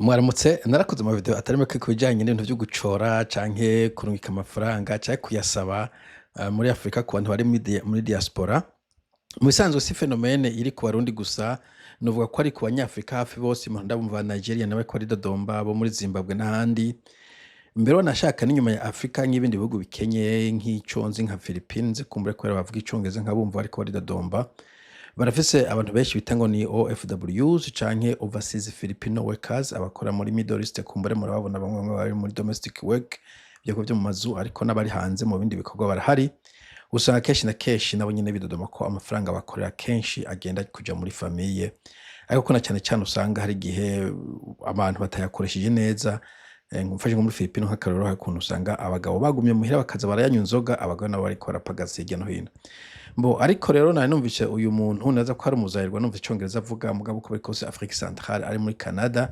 Mwaramutse narakoze ama video atari make ku bijanye n'ibintu vyo gucora canke kurungika amafaranga canke kuyasaba muri Afrika ku bantu bari muri diaspora. Mu bisanzwe si phénomène iri ku Barundi gusa, novuga ko ari ku Banyafrika hafi bose, ndabumva Nigeria nawe ko ari Dodomba, bo muri Zimbabwe n'ahandi. Mbere wanashaka n'inyuma ya Afrika nk'ibindi bihugu bikenye nk'ico nzi nka Philippines, kumbure kubera bavuga icongereza nkabumva ariko bari Dodomba. Barafise abantu benshi bita ngo ni OFWs canke Overseas Filipino Workers, abakora muri Middle East, kumbure murababona bamwe bari muri domestic work byo mu mazu, ariko n'abari hanze mu bindi bikorwa barahari. Usanga kenshi na kenshi nabo nyene bidodoma ko amafaranga bakorera kenshi agenda kuja muri famille, ariko ko na cyane usanga hari gihe abantu batayakoresheje neza. Ngumfashe nko muri Filipino nk'akaroro hakuntu usanga abagabo bagumye muhira bakaza barayanywa inzoga, abagabo nabo bariko barapagaza hirya no hino. Ariko rero nari numvise uyu muntu naza ko ari umuzahirwa, numva icongereza avuga mugabo ko bikose Afrique Centrale ari muri Canada.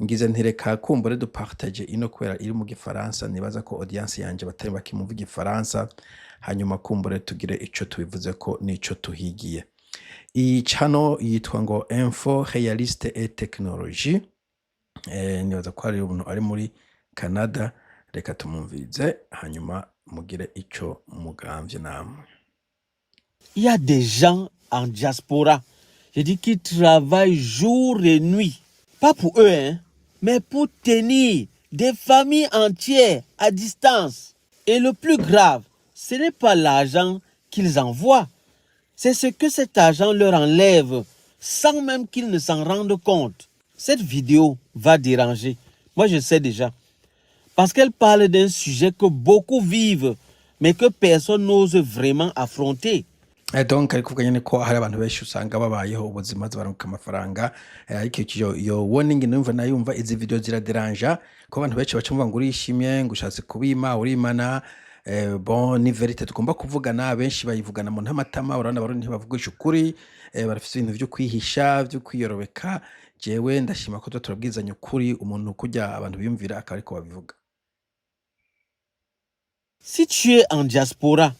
Ngize ntireka kumbure du partage ino kubera iri mu Gifaransa, nibaza ko audience yanje batari bakimumva Igifaransa, hanyuma kumbure tugire ico tubivuze ko nico tuhigiye. Iyi channel yitwa ngo Info Réaliste et Technologie. Nibaza ko ari umuntu ari muri Canada, reka tumumvirize hanyuma mugire ico mugamvye namwe. Il y a des gens en diaspora, je dis qu'ils travaillent jour et nuit. Pas pour eux, hein, mais pour tenir des familles entières à distance. Et le plus grave, ce n'est pas l'argent qu'ils envoient, c'est ce que cet argent leur enlève sans même qu'ils ne s'en rendent compte. Cette vidéo va déranger, moi je sais déjà, parce qu'elle parle d'un sujet que beaucoup vivent, mais que personne n'ose vraiment affronter. Donc ariko kuvuga nyene ko hari abantu benshi usanga babayeho ubuzima baronka amafaranga, ariko iyo warning numva nayumva izi video ziraderanja ko abantu benshi bacumva ngo urishimye ngo ushatse kubima urimana. Bon, ni verite tugomba kuvugana, benshi bayivugana mu ntamatama, urabona Abarundi ntibavugisha ukuri, barafise ibintu vyo kwihisha vyo kwiyorobeka. Jewe ndashima ko turabwizanya ukuri, umuntu kujya abantu biyumvira akaba ariko babivuga. Si tu es en diaspora,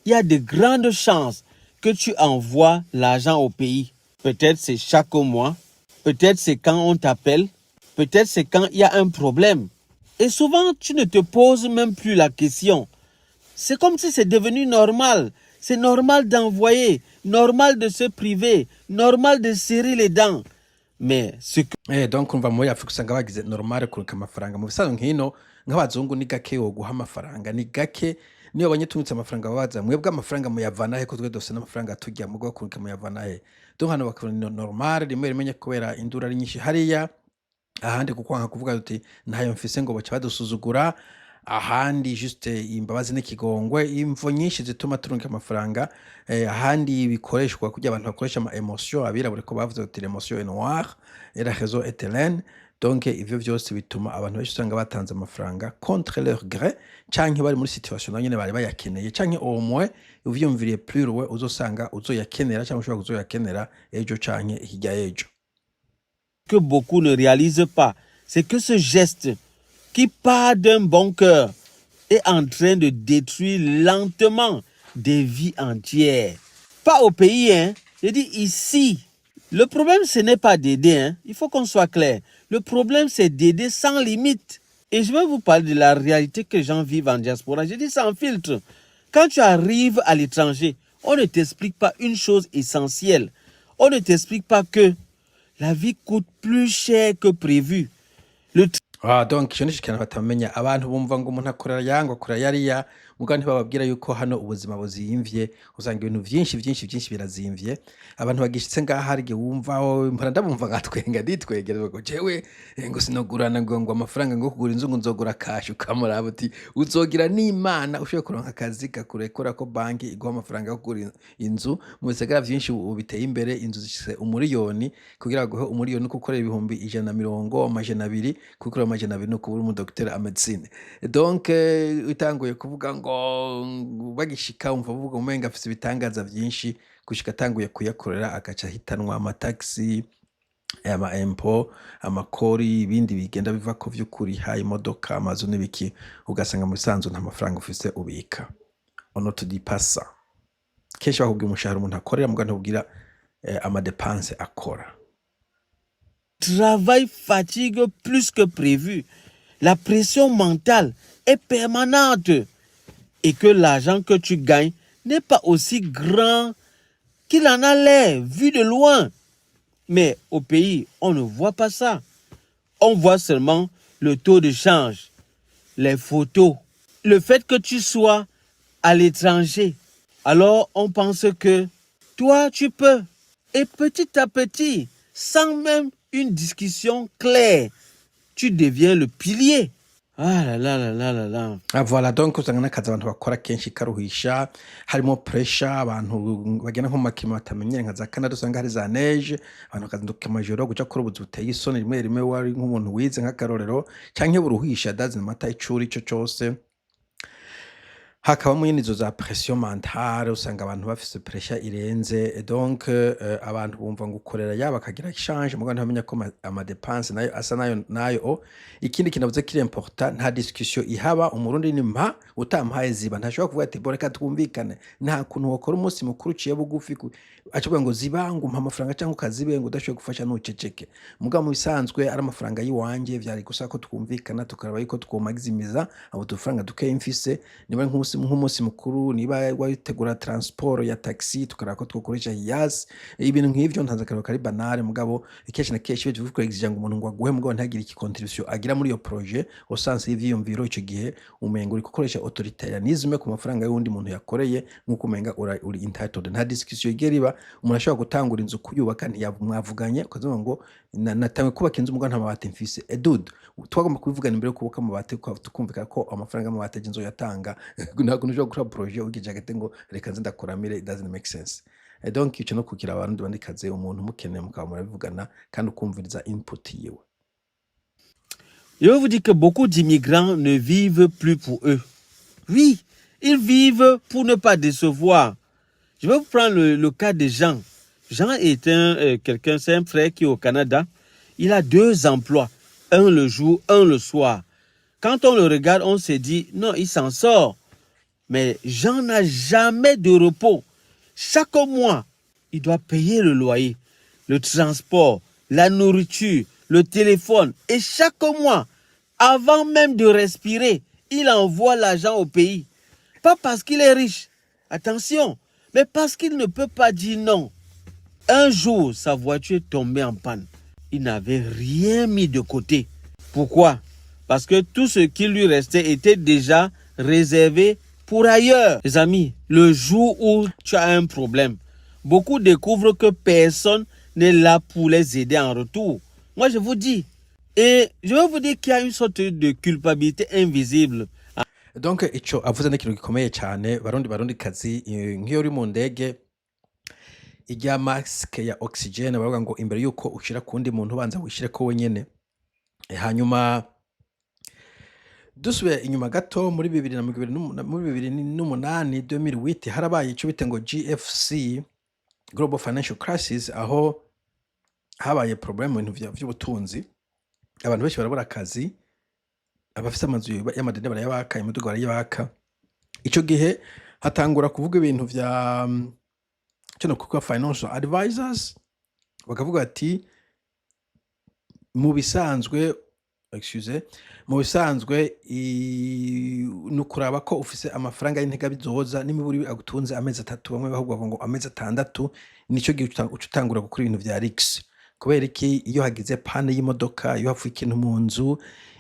il y a de grandes chances que tu envoies l'argent au pays. Peut-être c'est chaque mois, peut-être c'est quand on t'appelle, peut-être c'est quand il y a un problème. Et souvent, tu ne te poses même plus la question. C'est comme si c'est devenu normal. C'est normal d'envoyer, normal de se priver, normal de serrer les dents. Mais ce que... Donc on va muri Afrika usanga bagize normal kureka amafaranga. Mu bisanzwe nkino nk'abazungu ni gake wo guha amafaranga, ni gake niyo abanyetunitse amafaranga babaza mwebwe amafaranga muyavana he ko twe dose n'amafaranga tujya mu bwo kureka muyavana he. Donc hano bakabona normal rimwe rimenye kubera indura ari nyinshi hariya, ahandi kuko kuvuga uti ntayo mfise ngo baca badusuzugura, ahandi juste imbabazi n'ikigongwe, imvo nyinshi zituma turunga amafaranga. Ahandi bikoreshwa kujya abantu bakoresha ama emotion, abirabure ko bavuze uti l'émotion est noire et la raison est hélène. Donc ivyo vyose bituma abantu benshi usanga batanze amafaranga contre leur gré, canke bari muri situation nyene bari bayakeneye, canke au moins uvyumviriye plus loin uzosanga uzoyakenera canke ushobora kuzoyakenera ejo canke hirya ejo. Que beaucoup ne réalisent pas, c'est que ce geste qui part d'un bon cœur est en train de détruire lentement des vies entières. Pas au pays, hein. Je dis ici. Le problème, ce n'est pas d'aider, hein. Il faut qu'on soit clair. Le problème, c'est d'aider sans limite. Et je vais vous parler de la réalité que les gens vivent en diaspora. Je dis sans filtre. Quand tu arrives à l'étranger, on ne t'explique pas une chose essentielle. On ne t'explique pas que la vie coûte plus cher que prévu. Donc ico nico kintu batamenya. Abantu bumva ngo umuntu akorera yango akorera yariya, mugabo ntibababwira yuko hano ubuzima buzimvye, usanga ibintu vyinshi birazimvye. Abantu bagishitse ngaha hari wumva mpora ndabumva gatwenga ditwegereza ngo jewe ngo sinogurana ngo amafaranga ngo kugura inzu ngo nzogura cash, ukamuraba uti uzogira n'Imana ushoye kuronka akazi gakurekora ko banki iguha amafaranga yo kugura inzu. Mu bisagara vyinshi ubiteye imbere inzu zishise umuriyoni, kugira ngo umuriyoni kukorera ibihumbi 150 amajana 200 kuko amajana 200 no kubura umudokiteri a medicine. Donc utanguye kuvuga ngo bagishika umva vuga umenga afise ibitangaza vyinshi, gushika tanguye kuyakorera agaca hitanwa amataxi, ama impôt, amakori, ibindi bigenda biva ko vy'ukuri ha imodoka, amazu n'ibiki, ugasanga mu bisanzwe nta mafaranga ufise ubika. On te dit pas ça. Kenshi bakubwira umushahara umuntu akorera mugabo ntubwira ama dépenses akora. travail fatigue plus que prévu. La pression mentale est permanente et que l'argent que tu gagnes n'est pas aussi grand qu'il en a l'air, vu de loin. Mais au pays, on ne voit pas ça. On voit seulement le taux de change, les photos, le fait que tu sois à l'étranger. Alors, on pense que toi, tu peux. Et petit à petit, sans même une discussion claire, tu deviens le pilier. Ah là là là là là là. Voilà, donc usanga n'akazi abantu bakora kenshi karuhisha, harimo pressure, abantu bagenda nko mu makima batamenyere nka za Canada usanga hari za neige, abantu bakazinduka amajoro guca kuri ubuzi buteye isoni, rimwe rimwe wari nk'umuntu wize nk'akarorero canke buruhisha doesn't matter icuri ico cose. Hakabamo nyine izo za pression mentale, usanga abantu bafise pressure irenze, et donc abantu bumva ngo ukorera yaba akagira change mugabo ntamenya ko ama dépenses nayo asa nayo. Ikindi kinavuze kiri important, nta discussion ihaba, umurundi ni mpa utampaye ziba, ntashobora kuvuga ati boreka twumvikane, nta kuntu wakora umunsi mukuru uciye bugufi acavuga ngo ziba ngo mpa amafaranga cyangwa ukazibe ngo udashoboye gufasha n'uceceke. Mugabo mu bisanzwe ari amafaranga yiwanje vyari gusa ko twumvikana tukaraba yuko twomagizimiza abo dufaranga duke mfise, niba nk'umunsi mukuru, niba wayitegura transport ya taxi tukaraba ko twokoresha hiyasi, ibintu nk'ivyo ntanze karaba kari banale. Mugabo kenshi na kenshi bivuga exige ngo umuntu ngo aguhe mugabo ntagire iki contribution agira muri iyo projet au sens y'ivyiyumviro. Ico gihe umenga uri gukoresha authoritarianisme ku mafaranga y'undi muntu yakoreye, nk'uko umenga uri entitled. Nta discussion igeriba, umuntu ashobora gutangura inzu kuyubaka ntiyamwavuganye ukavuga ngo natangwe kubaka inzu mugabo nta mabati mfise. Dude, twagomba kubivugana imbere yo kubaka amabati tukumvikana ko amafaranga y'amabati y'inzu yatanga. Ntabwo ushobora gukora projet ugije agate ngo reka nze ndakuramire, it doesn't make sense. Donc ico no kugira abantu bandikaze umuntu mukeneye mukaba muravugana kandi ukumviriza input yiwe. Je veux vous dire que beaucoup d'immigrants ne vivent plus pour eux. Oui, ils vivent pour ne pas décevoir. Je vais vous prendre le cas de Jean. Jean est quelqu'un, c'est un frère qui est au Canada. Il a 2 emplois, un le jour, un le soir. Quand on le regarde, on se dit, non, il s'en sort. Mais Jean n'a jamais de repos. Chaque mois, il doit payer le loyer, le transport, la nourriture, le téléphone. Et chaque mois, avant même de respirer, il envoie l'argent au pays. Pas parce qu'il est riche, attention, mais parce qu'il ne peut pas dire non. Un jour, sa voiture est tombée en panne. Il n'avait rien mis de côté. Pourquoi? Parce que tout ce qui lui restait était déjà réservé pour ailleurs. Les amis, le jour où tu as un problème, beaucoup découvrent que personne n'est là pour les aider en retour. Moi, je vous dis, et je veux vous dire qu'il y a une sorte de culpabilité invisible. Donc ico avuze n'ikintu gikomeye cyane, barundi kazi, nk'iyo uri mu ndege ijya mask ya oxygene bavuga ngo imbere yuko ushira kundi muntu ubanza wishire ko wenyene. Hanyuma dusubiye inyuma gato muri 2008 harabaye ico bite ngo GFC, Global Financial Crisis, aho habaye problem mu bintu vy'ubutunzi, abantu benshi barabura akazi, abafite amazu y'amadeni barayabaka, imiduga barayabaka. Ico gihe hatangura kuvuga ibintu vya cyo kuko financial advisors bakavuga ati mu bisanzwe nukuraba ko ufise amafaranga y'intega bizoza n'imiburi agutunze amezi 3, bamwe bahubwa ngo amezi 6. Nico gihe utangura gukora ibintu vya risks. Kubera iki? Iyo hagize pane y'imodoka, iyo hapfuye ikintu mu nzu,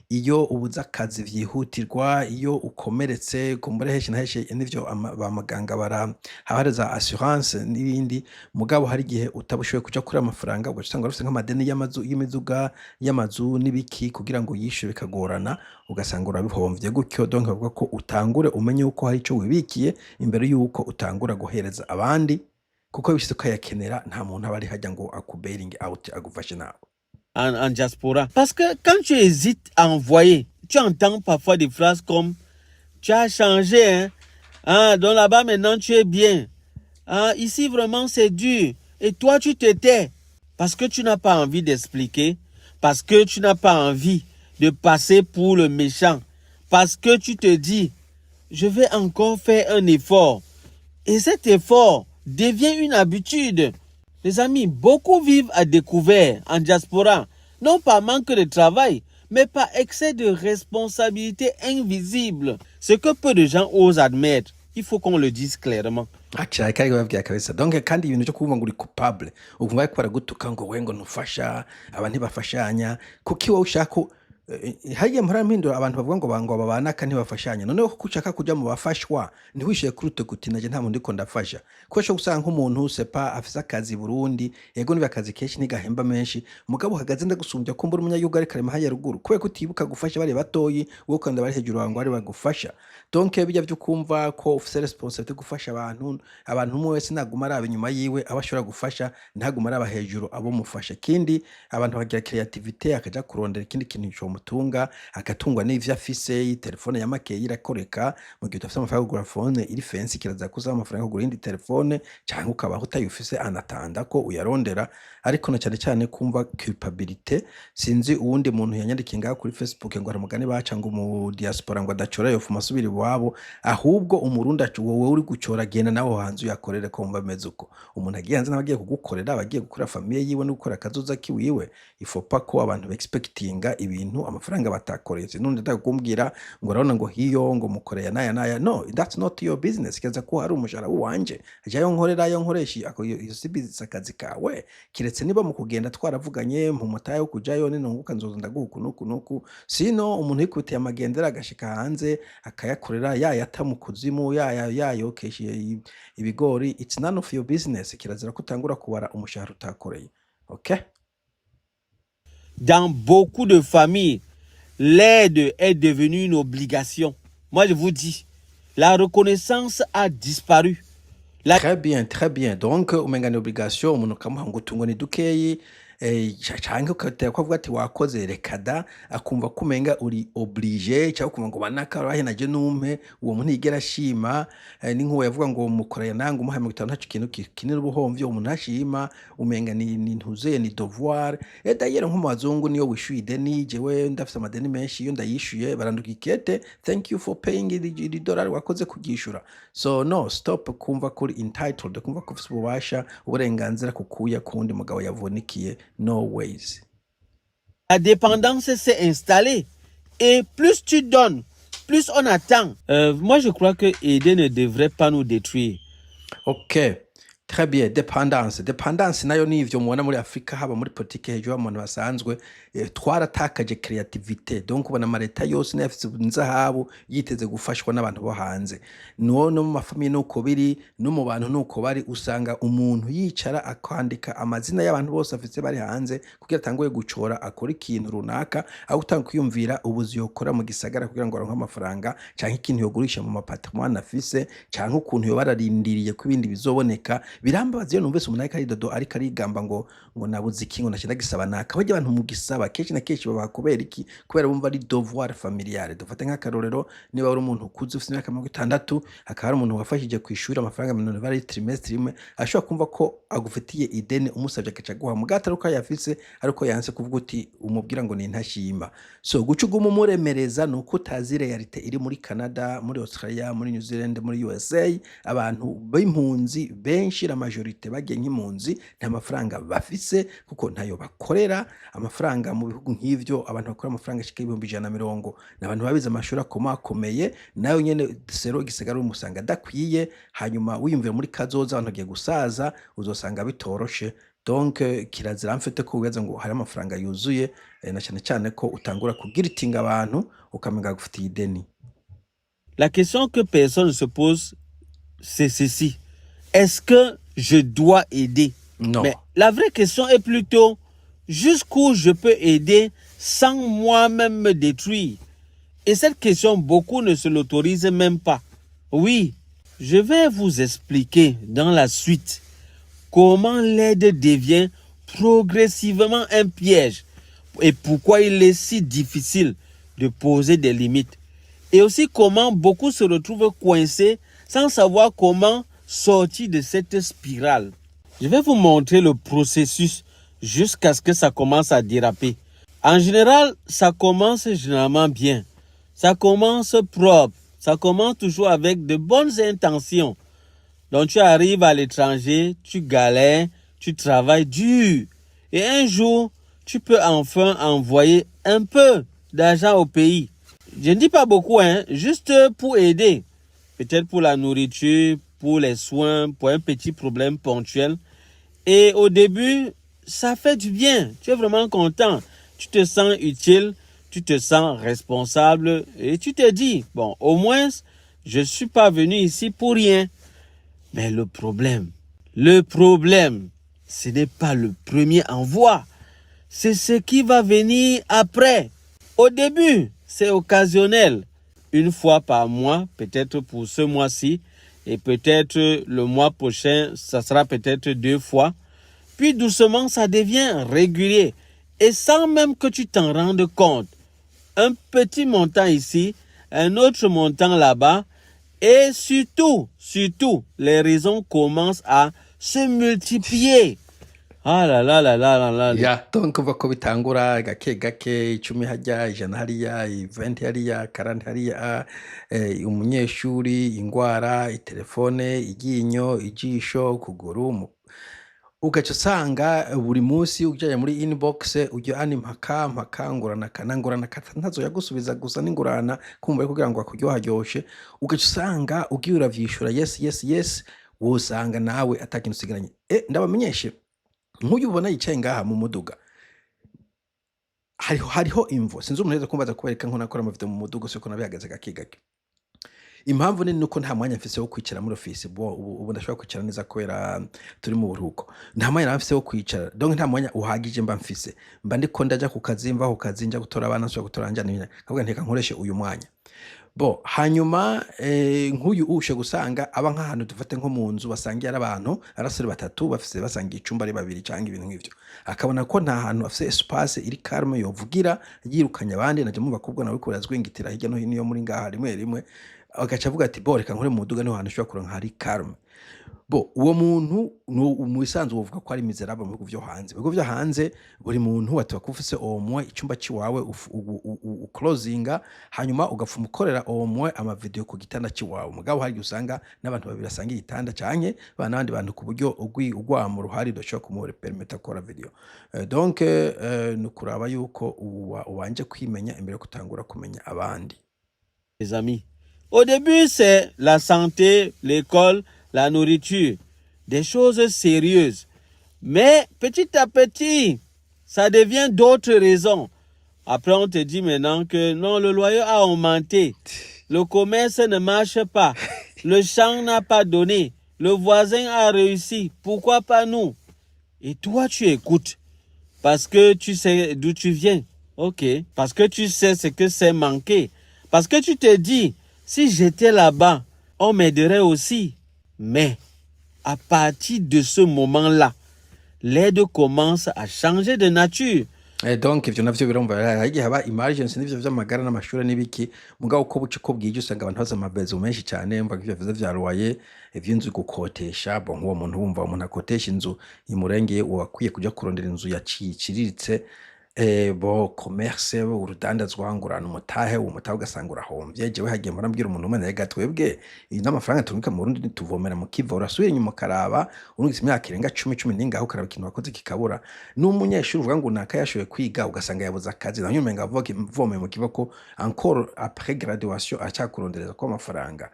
iyo ubuza akazi vyihutirwa, iyo ukomeretse kumbure heshe na heshe n'ivyo bamaganga haba za assurance n'ibindi. Mugabo hari gihe utabushoboye kuja kuri amafaranga ugasanga rufise nk'amadeni y'imizuga y'amazu n'ibiki kugira ngo yishure bikagorana, ugasanga urabihomvye gutyo. Donc bavuga ko utangure umenye uko hari ico wibikiye imbere yuko utangura guhereza abandi, kuko bishitse ukayakenera nta muntu aba ari hajya ngo akubailing out agufashe nawe. En diaspora. Parce que quand tu hésites à envoyer, tu entends parfois des phrases comme « Tu as changé, hein? Donc là-bas, maintenant, tu es bien. Ici, vraiment, c'est dur. Et toi, tu te tais. Parce que tu n'as pas envie d'expliquer. Parce que tu n'as pas envie de passer pour le méchant. Parce que tu te dis « Je vais encore faire un effort. » Et cet effort devient une habitude. Les amis, beaucoup vivent à découvert en diaspora. Non par manque de travail, mais par excès de responsabilité invisible. Ce que peu de gens osent admettre, il faut qu'on le dise clairement. Acha kari bababwira kabisa donc kandi ibintu cyo kuvuga ngo uri coupable ukumva ariko baragutuka ngo we ngo ntufasha abantu ntibafashanya kuki wowe ushaka hagiye mpindura abantu bavuga ngo bango babanaka ntibafashanya noneho kuko ushaka kujya mu bafashwa ntiwishyuye kuri utuguti naje nta muntu ndiko ndafasha kuko cyo gusanga nk'umuntu sepa afise akazi Burundi yego niba akazi kenshi ntigahemba menshi mugabo hagaze ndagusumbya ko mbura umunyayuga ari karema haya ruguru kubera ko utibuka gufasha bari batoyi wowe kandi bari hejuru wango ari bagufasha donc bijya byo kumva ko ufise responsibility gufasha abantu umwe wese naguma araba inyuma yiwe abashobora gufasha ntaguma araba hejuru abo mufasha kindi abantu bagira creativity akaja kurondera ikindi kintu cyo mutunga agatungwa n'ivyo afise telefone ya make irakoreka mu gihe utafite amafaranga kugura phone iri fancy kiraza kuza amafaranga kugura indi telefone cyangwa ukabaho utayufise anatanda ko uyarondera ariko na cyane kumva culpability sinzi uwundi muntu yanyandikinga kuri Facebook ngo aramugane baca ngo mu diaspora ngo adacora yo fumasubiri wabo ahubwo umurundi wowe uri gucora genda naho hanze yakorere ko umva meze uko umuntu agiye hanze nabagiye kugukorera abagiye gukora famille yiwe no gukora kazoza kiwiwe ifopa ko abantu expectinga ibintu amafaranga batakoreze none ndakumbwira ngo urabona ngo hiyo ngo mukoreye naya no that's not your business kaza ko hari umushara wanje ajayo nkorera yo nkoreshi ako iyo si business akazi kawe kiretse niba mu kugenda twaravuganye mu mutaye yo kujayo ninunguka nzoza ndaguhuku nuku sino umuntu yikutiye amagendera agashika hanze akayakorera yayata mu kuzimu yayokeshiye ibigori it's none of your business kirazira kutangura kubara umushahara utakoreye okay. Dans beaucoup de familles, l'aide est devenue une obligation. Moi, je vous dis, la reconnaissance a disparu. Très bien. Donc, umenga ni obligation, umuntu kamuha ngo tungo ni dukeyi, cyangwa ukatera ko avuga ati wakoze rekada akumva kumenga uri obligé cyangwa kumva ngo banaka bahenaje numpe uwo muntu yigera shima ni nkuwo yavuga ngo mukoreye nangu umuha 50 ntacu kintu kinira ubuhomvyo umuntu ashima umenga ni ntuze ni devoir d'ailleurs nko mu bazungu niyo wishyuye ideni jewe ndafite amadeni menshi iyo ndayishyuye barandukikete thank you for paying the dollar wakoze kugishura so no stop kumva kuri entitled kumva ko ufite ububasha uburenganzira kukuya kundi mugabo yavunikiye. No ways. La dépendance s'est installée et plus tu donnes, plus on attend. Moi, je crois que aider ne devrait pas nous détruire. Ok, très bien. Dependance nayo ni ivyo mubona muri Afrika haba muri politike hejuru y'abantu basanzwe twaratakaje creativity donc ubona amaleta yose n'afite nzahabu yiteze gufashwa n'abantu bo hanze no mu mafamiye nuko biri no mu bantu nuko bari usanga umuntu yicara akandika amazina y'abantu bose afite bari hanze kugira atanguye gucora akora ikintu runaka aho utanga kuyumvira ubuzi yokora mu gisagara kugira ngo aronke amafaranga canke ikintu yogurisha mu mapatrimoine afise canke ukuntu yo bararindiriye ko ibindi bizoboneka birambabaza iyo numvise umuntu ariko ari dodo ariko arigamba ngo nabuze ikingo nashira gisaba naka bajya abantu mu gisaba kenshi na kenshi baba kubera iki kubera bumva ari devoir familiale dufate nk'akarorero niba uri umuntu ukuze ufite imyaka 60 akaba ari umuntu wafashije kwishura amafaranga minone bari trimestre imwe ashobora kumva ko agufitiye ideni umusabye akaca guha mugata ruko yafise ariko yanse kuvuga uti umubwira ngo ni ntashima so gucuguma umuremereza nuko utazi realite iri muri Canada muri Australia muri New Zealand muri USA abantu b'impunzi benshi la majorite bagiye nk'impunzi nta mafaranga bafise kuko ntayo bakorera amafaranga mu bihugu nk'ivyo abantu bakora amafaranga ashika 150 n'abantu babize amashuri akomeye nayo nyene sero gisagara umusanga dakwiye hanyuma wiyumvira muri kazoza abantu bagiye gusaza uzosanga bitoroshe donc kirazira mfite ko ugaza ngo hari amafaranga yuzuye na cyane ko utangura kugiritinga abantu ukamenga gufitiye ideni. La question que personne ne se pose c'est ceci: est-ce que je dois aider? Non. Mais la vraie question est plutôt jusqu'où je peux aider sans moi-même me détruire? Et cette question, beaucoup ne se l'autorisent même pas. Oui, je vais vous expliquer dans la suite comment l'aide devient progressivement un piège et pourquoi il est si difficile de poser des limites. Et aussi comment beaucoup se retrouvent coincés sans savoir comment sortir de cette spirale. Je vais vous montrer le processus jusqu'à ce que ça commence à déraper. En général, ça commence généralement bien. Ça commence propre. Ça commence toujours avec de bonnes intentions. Donc tu arrives à l'étranger, tu galères, tu travailles dur. Et un jour, tu peux enfin envoyer un peu d'argent au pays. Je ne dis pas beaucoup, hein, juste pour aider. Peut-être pour la nourriture, pour les soins, pour un petit problème ponctuel. Et au début, ça fait du bien. Tu es vraiment content. Tu te sens utile, tu te sens responsable et tu te dis, bon, au moins, je ne suis pas venu ici pour rien. Mais le problème, ce n'est pas le premier envoi. C'est ce qui va venir après. Au début, c'est occasionnel. Une fois par mois, peut-être pour ce mois-ci, et peut-être le mois prochain, ça sera peut-être 2 fois. Puis doucement, ça devient régulier. Et sans même que tu t'en rendes compte. Un petit montant ici, un autre montant là-bas. Et surtout, les raisons commencent à se multiplier. Ah là là là là là là. ya donc kuva ko bitangura gake gake 10 hajya 100 hariya 20 hariya 40 hariya umunyeshuri ingwara itelefone iryinyo ijisho ukuguru ugaca usanga buri munsi ujya muri inbox ujya ani mpaka ngurana ntazo yagusubiza gusa n'ingurana kumva kugira ngo akuryoharyoshe ugaca usanga ugiye uravyishura yes wosanga nawe atakintu usigaranye ndabamenyeshe nk'uyu ubona yicaye ngaha mu muduga hariho imvo sinzi umuntu yeze kumbaza kubereka nko nakora amavideo mu muduga siko nabihagaze gake impamvu ni nuko nta mwanya mfise wo kwicara muri office ubu ndashobora kwicara neza kubera turi mu buruhuko nta mwanya mfise wo kwicara donc nta mwanya uhagije mba mfise mba ndiko ndaja ku kazi mva ku kazi nja gutora abana nshobora gutora njana kavuga nteka nkoreshe uyu mwanya hanyuma nk'uyu ushe gusanga aba nk'ahantu dufate nko mu nzu basangiye ari abantu arasore batatu bafise basangiye icumba ari babiri cyangwa ibintu nk'ivyo akabona ko nta hantu afise espace iri calme yovugira yirukanye abandi naje mumva kubwo nawe kurazwingitira hirya no hino yo muri ngaha rimwe agaca avuga ati reka nkore mu muduga niho hantu ushobora kuronka hari calme uwo muntu mu bisanzwe uvuga ko ari miserable mu bihugu vyo hanze buri muntu watuba kufise omwe icumba ciwawe closinga hanyuma ugafuma ukorera omwe ama video ku gitanda ciwawe mugabo hari usanga n'abantu babiri asanga igitanda canke n'abandi bantu ku buryo ugwa mu ruhari doshobora kumure permettre gukora video donc nukuraba yuko ubanje kwimenya imbere kutangura kumenya abandi. Les amis, au début c'est la santé, l'école, la nourriture, des choses sérieuses. Mais petit à petit, ça devient d'autres raisons. Après, on te dit maintenant que non, le loyer a augmenté. Le commerce ne marche pas. Le champ n'a pas donné. Le voisin a réussi. Pourquoi pas nous? Et toi, tu écoutes. Parce que tu sais d'où tu viens. Ok. Parce que tu sais ce que c'est manqué. Parce que tu te dis, si j'étais là-bas, on m'aiderait aussi. Mais à partir de ce moment-là, l'aide commence à changer de nature. Donc ivyo navyo birumva hagiye haba emergency n'ivyo vy'amagara n'amashuri n'ibiki mugabo uko buce ko bwije usanga abantu baza amabezo menshi cyane mva ivyo vya loyer ivy'inzu gukotesha nk'uwo muntu wumva umuntu akotesha inzu imurengeye wakwiye kuja kurondera inzu yaciriritse commerce urudandazwa ngurana umutahe umutahe ugasanga urahomvye jewe hagiye murambwira umuntu umwe rega twebwe n'amafaranga tunika mu Burundi tuvomera mu kiva urasubira inyuma karaba urungitse imyaka irenga 10 n'ingaho karaba ikintu wakoze kikabura n'umunyeshuri uvuga ngo nakayashoye kwiga ugasanga yabuza akazi na nyuma ngavuga mvome mu kiva ko encore après graduation acyakurondereza ko amafaranga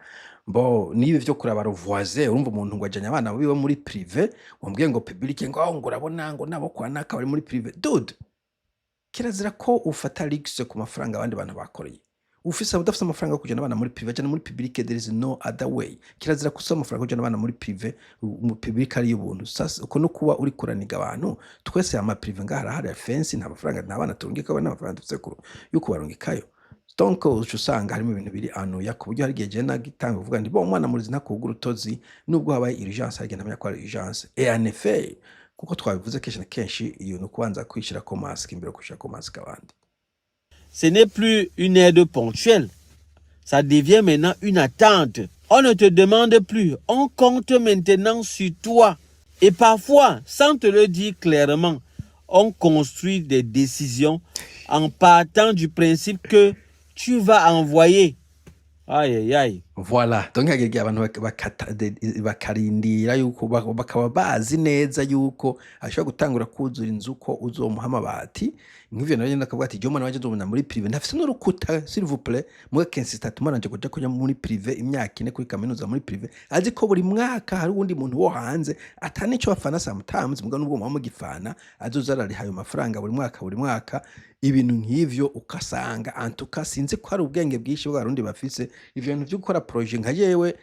nibi vyo kuraba voisin urumva umuntu ngo ajanye abana biwe muri privé wambwiye ngo public ngo urabona ngo nabo kwa naka bari muri privé dude kirazira ko ufata risk ku mafaranga abandi bantu bakoreye ufise udafite amafaranga kujana abana muri privé cyane muri public there is no other way kirazira ko usoma amafaranga kujana abana muri privé mu public ari y'ubuntu sasa uko no kuba uri kuraniga abantu twese ama privé ngahara hari fence nta mafaranga ntabana turungika abana amafaranga dufite ko yuko barungikayo donc usanga harimo ibintu biri anuya ku buryo hari gihe je nagitanga uvuga ndi umwana muri zina kugura utozi nubwo habaye urgence hari ntamenya ko ari urgence et en effet kuko twabivuze kenshi iyo no kubanza kwishira ko mask imbere kwishira ko mask abandi. Ce n'est plus une aide ponctuelle. Ça devient maintenant une attente. On ne te demande plus. On compte maintenant sur toi. Et parfois, sans te le dire clairement, on construit des décisions en partant du principe que tu vas envoyer. Aïe, aïe, aïe. Voilà, donc hagera igihe abantu bakarindira yuko bakaba bazi neza yuko ashobora gutangura kwuzura inzu ko uzomuha amabati, nk'ivyo navyo nyene akavuga ati jewe umwana wanje nzomujana muri privé ntafise n'urukuta s'il vous plaît, muga kensista tumaranje kuja muri privé imyaka 4 kuri kaminuza muri privé, azi ko buri mwaka hari uwundi muntu wo hanze ata nico bafana sometimes, muga nubwo muba mugifana azoza arariha ayo mafaranga buri mwaka, ibintu nk'ivyo ukasanga en tout cas sinzi ko hari ubwenge bwinshi bw'abarundi bafise, ivyo bintu vyo gukora projet nka jewe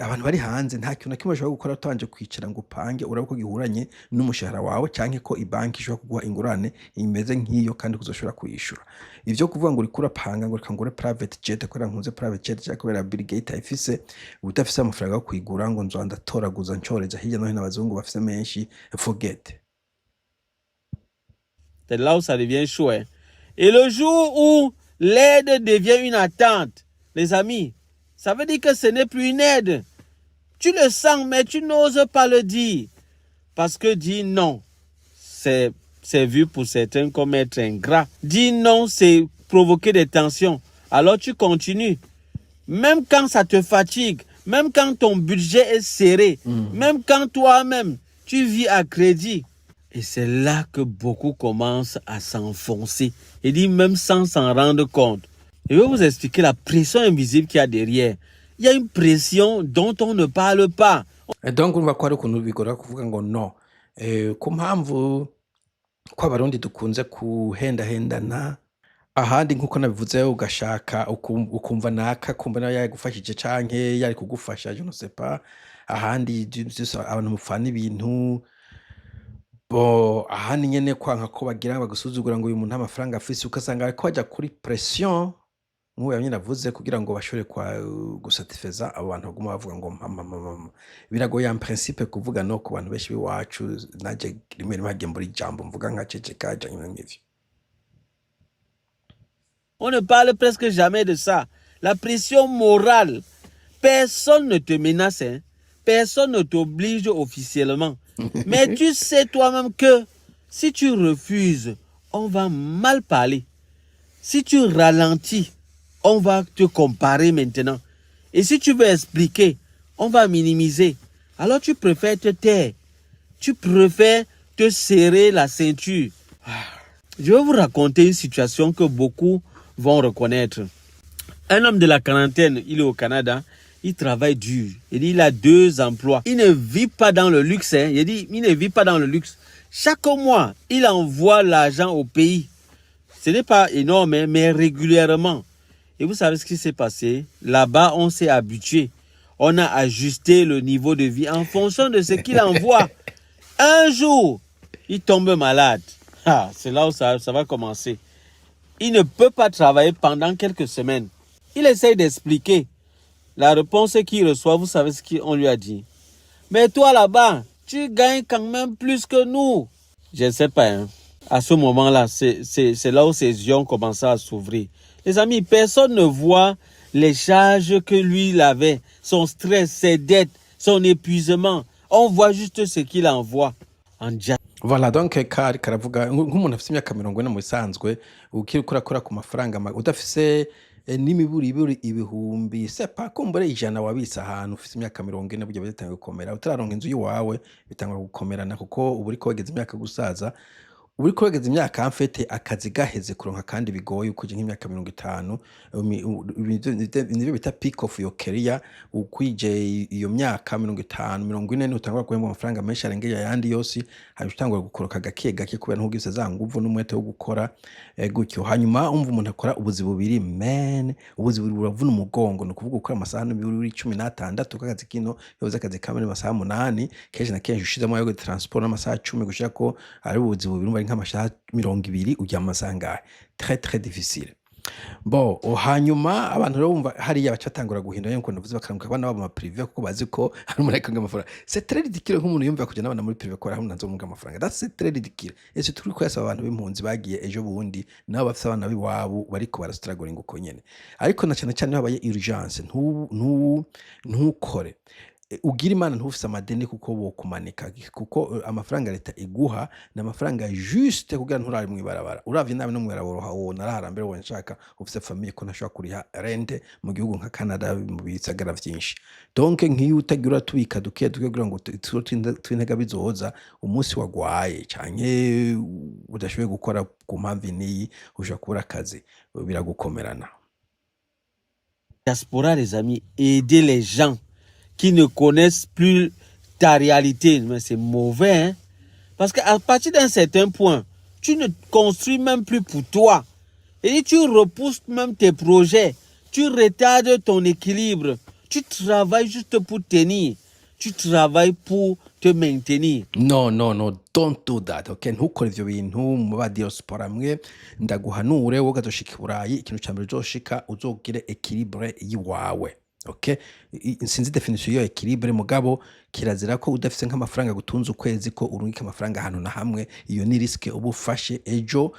abantu bari hanze nta kintu na kimwe bashobora gukora utabanje kwicara ngo upange urabe ko gihuranye n'umushahara wawe canke ko ibanki ishobora kuguha ingurane imeze nk'iyo kandi kuzoshobora kuyishura. Ivyo kuvuga ngo uriko urapanga ngo reka ngure private jet kubera nkunze private jet canke kubera Bill Gates ayifise, udafise amafaranga yo kuyigura ngo nzoza ndatoraguza ncoreza hirya no hino abazungu bafise menshi, forget. C'est là où ça devient chaud. Hein. Et le jour où l'aide devient une attente, les amis, ça veut dire que ce n'est plus une aide. Tu le sens, mais tu n'oses pas le dire. Parce que dire non, c'est vu pour certains comme être ingrat. Dire non, c'est provoquer des tensions. Alors tu continues. Même quand ça te fatigue, même quand ton budget est serré, même quand toi-même, tu vis à crédit. Et c'est là que beaucoup commencent à s'enfoncer. Et dit même sans s'en rendre compte. Je vais vous expliquer la pression invisible qu'il y a derrière. Il y a une pression dont on ne parle pas. Donc urumva ko hari ukuntu bigora kuvuga ngo no. Ku mpamvu ko abarundi dukunze kuhendahendana, ahandi nk'uko nabivuze ugashaka ukumva naka kumva nayo yagufashije canke yari kugufasha, je ne sais pas. Ahandi abantu mupfana ibintu, ahandi nyene kwanka ko bagira bagusuzugura ngo uyu muntu amafaranga afise, ugasanga bariko baja kuri pression nk'uwo nyene navuze kugira ngo bashobore gusatisfeza abo bantu baguma bavuga ngo mama. Biragoye en principe kuvuga no ku bantu benshi b'iwacu, naje rimwe rimwe muri jambo mvuga nka ceceka canke nk'ivyo. On ne parle presque jamais de ça. La pression morale. Personne ne te menace, hein? Personne ne t'oblige officiellement. Mais tu sais toi-même que si tu refuses, on va mal parler. Si tu ralentis, on va te comparer maintenant. Et si tu veux expliquer, on va minimiser. Alors tu préfères te taire. Tu préfères te serrer la ceinture. Je vais vous raconter une situation que beaucoup vont reconnaître. Un homme de la quarantaine, il est au Canada. Il travaille dur. Il dit, il a 2 emplois. Il ne vit pas dans le luxe. Hein. Il dit, il ne vit pas dans le luxe. Chaque mois, il envoie l'argent au pays. Ce n'est pas énorme, hein, mais régulièrement. Et vous savez ce qui s'est passé? Là-bas, on s'est habitué. On a ajusté le niveau de vie en fonction de ce qu'il envoie. Un jour, il tombe malade. C'est là où ça va commencer. Il ne peut pas travailler pendant quelques semaines. Il essaye d'expliquer. La réponse qu'il reçoit, vous savez ce qu'on lui a dit. Mais toi là-bas, tu gagnes quand même plus que nous. Je ne sais pas. Hein. À ce moment-là, c'est là où ses yeux ont commencé à s'ouvrir. Les amis, personne ne voit les charges que lui il avait. Son stress, ses dettes, son épuisement. On voit juste ce qu'il envoie. Voilà, donc karavuga nk'umuntu afite imyaka 40 mu bisanzwe ukiri kurakora ku mafaranga udafise n'imiburiburi ibihumbi sepa kumbure ijana wabisa ahantu ufite imyaka 40 buryo bitangiye gukomera, utararonka inzu yiwawe bitangwa gukomerana kuko ubu uriko wegeza imyaka gusaza, uri kwegeza imyaka amfete akazi gaheze kuronka kandi bigoye ukuje nk'imyaka 50, nivyo bita peak of your career, ukwije iyo myaka 50 40 utangura guhembwa amafaranga menshi arengeye ayandi yose, hanyuma utangura gukoroka gake gake kubera ntugise za nguvu n'umwete wo gukora gutyo. Hanyuma umva umuntu akora ubuzi bubiri, ubuzi bubiri buravuna umugongo, no kuvuga ukora amasaha 16 kakazi kino yoza akazi kamwe amasaha 8 kenshi na kenshi ushizemo ayo transport n'amasaha 10 gushira ko ari ubuzi bubiri nk'amashaha 20 ujya amasaha ngahe, très difficile. Bon, hanyuma abantu rero bumva hariya bacatangura guhindura yuko ndavuze bakaranguka abana babo mu privé kuko bazi ko ari umureka ng'amafaranga. C'est très ridicule nk'umuntu yumva kujya n'abana muri privé ko ari nazo mu ng'amafaranga. That's très ridicule. Ese turi ko yasaba abantu b'impunzi bagiye ejo bundi nabo bafite abana biwabo bariko barastruggling uko nyene. Ariko na cyane habaye urgence ntukore. ugira imana ntufise amadeni kuko bokumanika kuko amafaranga leta iguha ni amafaranga juste kugira nturare mw'ibarabara uravye nabi no mw'ibarabara wona araharambere wona nshaka ufise famille ko ntashobora kuriha rente mu gihugu nka Canada mu bisagara vyinshi donc nk'iyo utagira tubika duke kugira ngo twintega bizoza umunsi wagwaye canke udashoboye gukora ku mpamvu niyi uja kubura akazi biragukomerana. Diaspora, les amis, aider les gens qui ne connaissent plus ta réalité. Mais c'est mauvais, hein? Parce qu'à partir d'un certain point, tu ne construis même plus pour toi. Et tu repousses même tes projets. Tu retardes ton équilibre. Tu travailles juste pour tenir. Tu travailles pour te maintenir. No, don't do that, okay? Ntukore ivyo bintu mu ba diaspora mwe ndaguhanure wowe ukazoshika i Burayi ikintu ca mbere uzoshika uzogire equilibre yiwawe. Okay? Sinzi definition yo equilibre mugabo kirazira ko udafise nk'amafaranga gutunza ukwezi ko urungika amafaranga ahantu na hamwe iyo ni riske uba ufashe ejo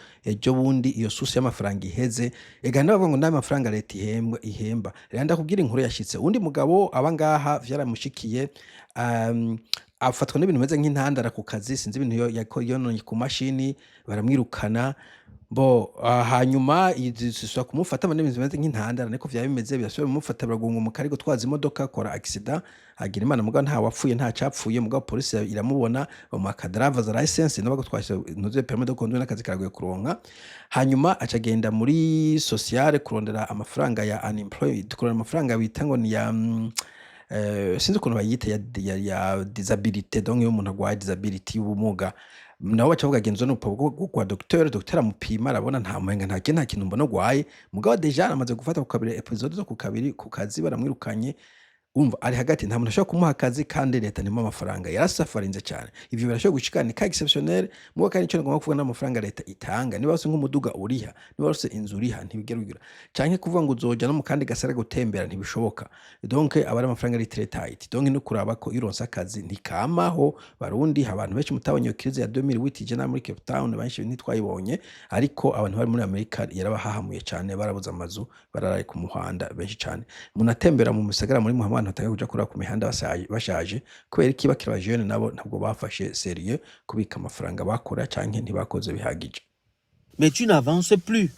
bundi iyo susi y'amafaranga iheze ega ndavuga ngo nayo mafaranga leta ihemba rero ndakubwira inkuru yashitse undi mugabo abangaha vyaramushikiye afatwa n'ibintu bimeze nk'intandara ku kazi sinzi ibintu yononye ku mashini baramwirukana hanyuma yiziswa kumufata bane ibintu bimeze nk'intandara niko vya bimeze birasubira bimufata baragunga umukari gutwaza imodoka akora accident agira imana mugabo nta wapfuye nta capfuye mugabo police iramubona bamuha driver's license no bagutwasha ntuze permis de conduire n'akazi karagoye kuronka hanyuma acagenda muri sociale kurondera amafaranga ya unemployed kurondera amafaranga bita ngo ni ya sinzi ukuntu bayita ya disability donc iyo umuntu agwaye disability y'ubumuga nabo bacavuga genzo n'urupapuro kwa docteur amupima arabona nta muhenga nta kintu mbona gwaye mugabo deja amaze gufata ku kabiri episode zo ku kabiri ku kazi baramwirukanye umva ari hagati nta muntu ashobora kumuha akazi kandi leta nimo amafaranga yarasafarinze cyane ivyo birashobora gushikana ni ka exceptionnel mugo kandi cyo ngomba kuvuga n'amafaranga leta itanga niba wose nk'umuduga uriha niba wose inzu uriha ntibigerugira canke kuvuga ngo uzoja no mu kandi gasara gutembera ntibishoboka donc abari amafaranga ari très tight donc no kuraba ko ironsa akazi ntikamaho barundi abantu benshi mutabonye iyo crise ya 2008 je na muri Cape Town banshi ntitwayibonye ariko abantu bari muri Amerika yarabahahamuye cyane barabuza amazu bararaye ku muhanda benshi cyane munatembera mu musagara muri Muhammad bataka kuja kura ku mihanda bashaje kubera kiba kira jeune nabo ntabwo bafashe sérieux kubika amafaranga bakora canke ntibakoze bihagije. Mais tu n'avances plus.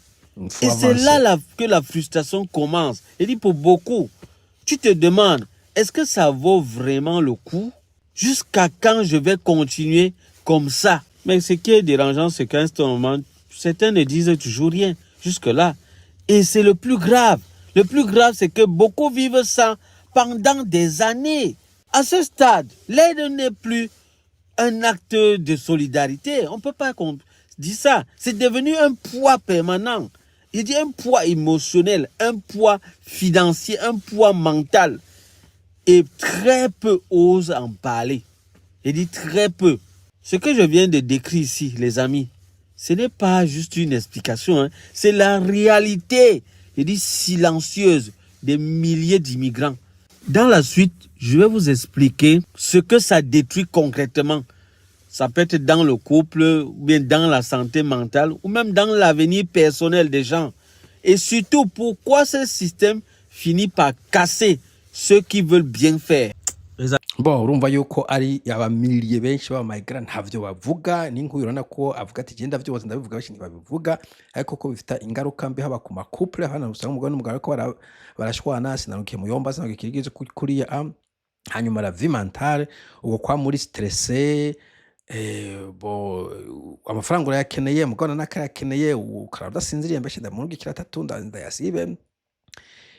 Et c'est là que la frustration commence. Et dit pour beaucoup, tu te demandes, est-ce que ça vaut vraiment le coup? Jusqu'à quand je vais continuer comme ça? Mais ce qui est dérangeant, c'est qu'à ce moment, certains ne disent toujours rien jusque-là. Et c'est le plus grave. Le plus grave, c'est que beaucoup vivent ça pendant des années. À ce stade, l'aide n'est plus un acte de solidarité. On ne peut pas dire ça. C'est devenu un poids permanent. Il dit un poids émotionnel, un poids financier, un poids mental. Et très peu osent en parler. Il dit très peu. Ce que je viens de décrire ici, les amis, ce n'est pas juste une explication. Hein. C'est la réalité, il dit silencieuse, des milliers d'immigrants. Dans la suite, je vais vous expliquer ce que ça détruit concrètement. Ça peut être dans le couple, ou bien dans la santé mentale, ou même dans l'avenir personnel des gens. Et surtout, pourquoi ce système finit par casser ceux qui veulent bien faire. Urumva yuko ari abamiliye benshi b'abamigrant ntavyo bavuga n'inkuru urana ko avuga ati genda vyose ndabivuga benshi ntibabivuga ariko ko bifita ingaruka mbi haba ku makouple hana usanga umugabo n'umugabo ko barashwana sinarukiye muyomba sinarukiye kirigeze kuri hanyuma la vie mentale uko kwa muri stressé amafaranga urayakeneye mugabo n'akayakeneye ukara udasinziriye mbeshe ndamurugikira atatu ndayasibe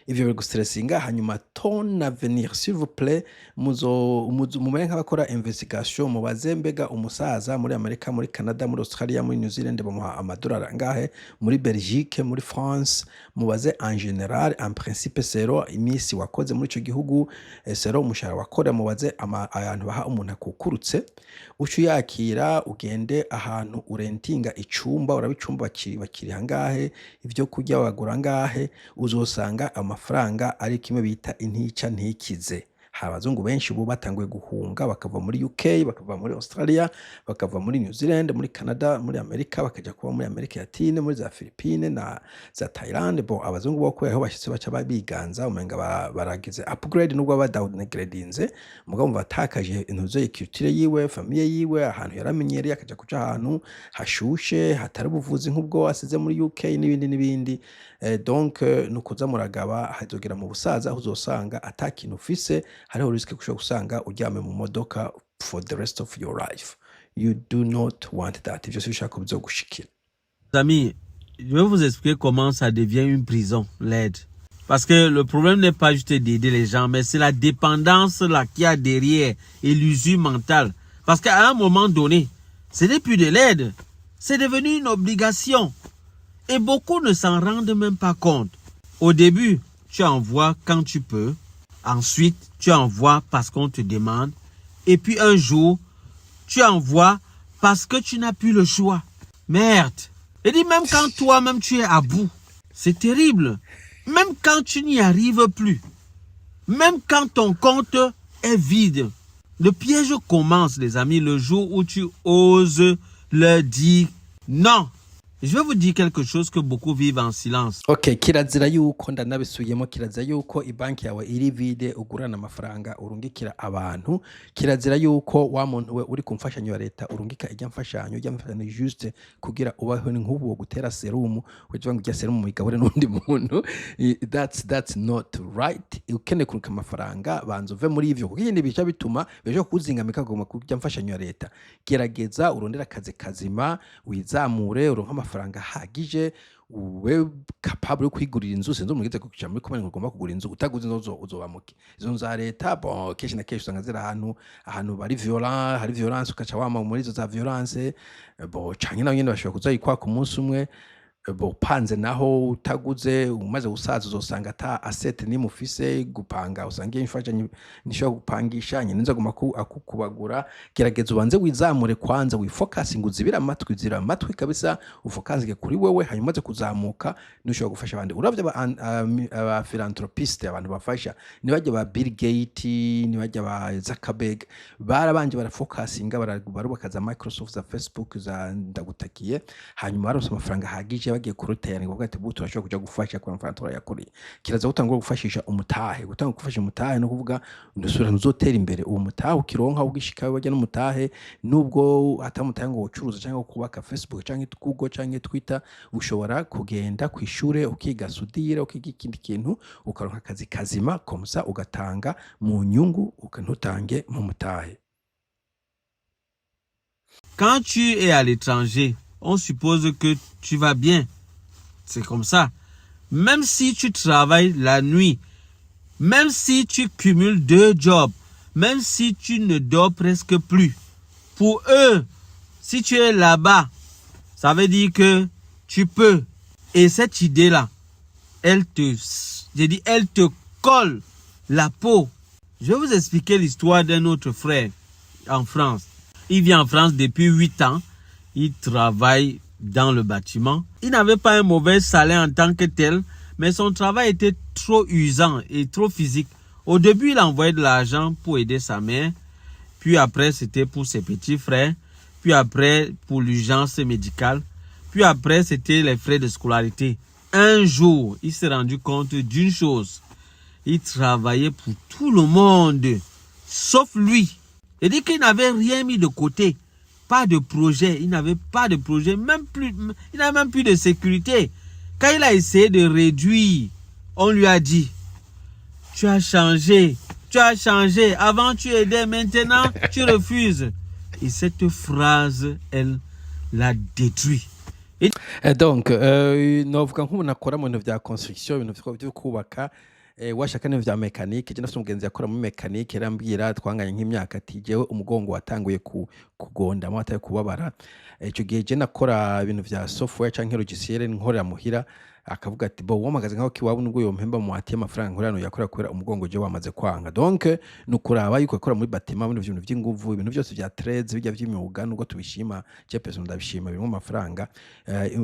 ivyo biri gustressinga hanyuma ton avenir s'il vous plaît mumenye nk'abakora investigation mubaze mbega umusaza muri Amerika muri Canada muri Australia muri New Zealand bamuha amadolari angahe muri Belgique muri France mubaze en général en principe zero imisi wakoze muri ico gihugu zero umushahara wakora mubaze ahantu baha umuntu akukurutse ucu yakira ugende ahantu urentinga icumba urabicumba bakiri hangahe ivyo kurya bagura ngahe uzosanga amafaranga ari kimwe bita intica ntikize hari abazungu benshi ubu batanguye guhunga bakava muri UK, bakava muri Australia, bakava muri New Zealand, muri Canada, muri Amerika, bakaja kuba muri Amerika Latine, muri za Philippines na za Thailand. Bo abazungu bo aho bashitse baca biganza umenga baragize upgrade nubwo badowngradinze, mugabo batakaje intuzo y'ikutire yiwe, famille yiwe, ahantu yaramenyereye akaja kuja ahantu hashushe hatari ubuvuzi nk'ubwo asize muri UK n'ibindi. Donc nukuza muragaba hazogera mu busaza aho uzosanga atakintu ufise, hariho risk gushobora gusanga uryame mu modoka for the rest of your life. You do not want that. Ivyo bishaka bizogushikira. Amis, je vais vous expliquer comment ça devient une prison, l'aide. Parce que le problème n'est pas juste d'aider les gens, mais c'est la dépendance là qu'il y a derrière et l'usure mentale. Parce qu'à un moment donné, ce n'est plus de l'aide, c'est devenu une obligation. Et beaucoup ne s'en rendent même pas compte. Au début, tu envoies quand tu peux. Ensuite, tu envoies parce qu'on te demande. Et puis un jour, tu envoies parce que tu n'as plus le choix. Merde. Et dit même quand toi-même tu es à bout, c'est terrible. Même quand tu n'y arrives plus. Même quand ton compte est vide. Le piège commence, les amis, le jour où tu oses leur dire non. Je vais vous dire quelque chose que beaucoup vivent en silence. Okay, kirazira yuko ndanabisuyemo, kirazira yuko ibanki yawe iri vide ugurana amafaranga urungikira abantu, kirazira yuko wa muntu we uri kumfashanyo ya leta urungika ijya mfashanyo juste kugira ubaho nk'ubu wo gutera serumu, kugira ngo ijya serumu igabure n'undi muntu. That's not right. Ukene kurunka amafaranga banzo ve muri ivyo, kuko ibindi bica bituma bejo kuzingamika kugoma kujya mfashanyo ya leta. Gerageza urondera akazi kazima, wizamure uronka amafaranga hagije, we capable yo kwigurira inzu. Sinzo mugeze kukica muri komane ngomba kugura inzu, utaguze inzu uzobamuke. Izo nzu za leta bon keshi na keshi usanga zira ahantu bari violent, hari violence, ukaca wama muri izo za violence bo canke naho nyene bashobora kuzayikwa ku munsi umwe. Bo panze naho utaguze umaze gusaza uzosanga ata asset ni mufise gupanga, usanga imfashanyo nishobora gupangisha nyine nza guma akukubagura. Gerageza ubanze wizamure kwanza, wifocus nguzibira amatwi kabisa, ufokazinge kuri wewe, hanyuma umaze kuzamuka nishobora gufasha abandi. Uravye aba philanthropist, abantu bafasha nibajya ba Bill Gates, nibajya ba Zuckerberg, barabanje barafocusinga, barubakaza Microsoft, za Facebook, za ndagutakiye, hanyuma barose amafaranga hagije bagiye kurutera ngo bwate buto urashobora kuja gufasha kwa mfantoro yakuri. Kiraza gutangura gufashisha umutahe, gutanga gufasha umutahe no kuvuga ndusura ntuzotera imbere uwo mutahe ukironka ugishika bajya no mutahe, nubwo atamutahe ngo ucuruza cyangwa kubaka Facebook cyangwa Google cyangwa Twitter, ushobora kugenda kwishure ukiga sudire, ukiga ikindi kintu, ukaronka akazi kazima komsa ugatanga mu nyungu, ukantutange mu mutahe. Quand tu es à l'étranger, on suppose que tu vas bien. C'est comme ça. Même si tu travailles la nuit, même si tu cumules 2 jobs, même si tu ne dors presque plus, pour eux, si tu es là-bas, ça veut dire que tu peux. Et cette idée-là, elle te colle la peau. Je vais vous expliquer l'histoire d'un autre frère en France. Il vit en France depuis 8 ans. Il travaille dans le bâtiment. Il n'avait pas un mauvais salaire en tant que tel, mais son travail était trop usant et trop physique. Au début, il envoyait de l'argent pour aider sa mère. Puis après, c'était pour ses petits frères. Puis après, pour l'urgence médicale. Puis après, c'était les frais de scolarité. Un jour, il s'est rendu compte d'une chose. Il travaillait pour tout le monde, sauf lui. Il dit qu'il n'avait rien mis de côté. Pas de projet, il n'avait pas de projet, il n'avait même plus de sécurité. Quand il a essayé de réduire, on lui a dit, tu as changé, avant tu aidais, maintenant tu refuses. Et cette phrase, elle l'a détruit. Donc, novuga nk'umuntu akora mu bintu vya construction, ibintu vyo kubaka, washaka n'ibintu vya mekanike. Je nafite umugenzi yakora muri mekanike, yarambwira twanganye nk'imyaka ati jewe umugongo watanguye kugonda amata yo kubabara. Ico gihe je nakora ibintu vya software canke logiciel nkorera muhira, akavuga ati bo wamagaze nkaho kiwabo nubwo yompemba mu hati y'amafaranga nkorano yakora kubera umugongo je wamaze kwanga donc nukuraba yuko akora muri batima muri ibintu by'inguvu ibintu byose bya trades bijya by'imyuga nubwo tubishima je person ndabishima birimo amafaranga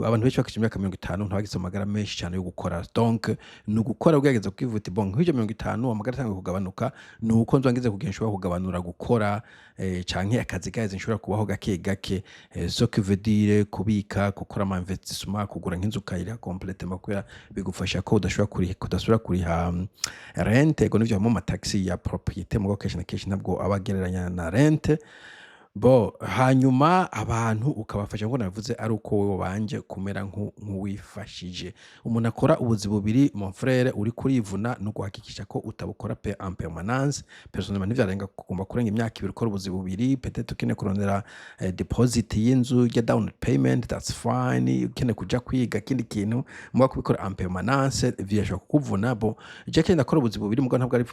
abantu benshi bakishimira 50 ntabagize amagara menshi cyane yo gukora donc nugukora ugegeza kwivuta bon nk'ibyo 50 amagara tanga kugabanuka nuko nzangize kugenshwa kugabanura gukora canke akazi gaze nshobora kubaho gake gake so que veut dire kubika gukora ama investissement kugura nk'inzu kayira complete makura bigufasha ko udasubira kuriha rente ngo nivyo mu mataxi ya propriété mu kenshi na kenshi ntabwo abagereranya na rente bo hanyuma abantu ukabafasha ngo navuze ari uko wowe banje kumera nk'uwifashije umuntu akora ubuzi bubiri mon frère uri kurivuna no guhakikisha ko utabukora en permanence personnellement nivyarenga kugomba kurenga imyaka ibiri ukora ubuzi bubiri peut-être ukene kurondera deposit y'inzu ya down payment that's fine ukene kuja kwiga kindi kintu mu kubikora en permanence vyaje kukuvuna bo je kenda akora ubuzi bubiri mugo ntabwo ari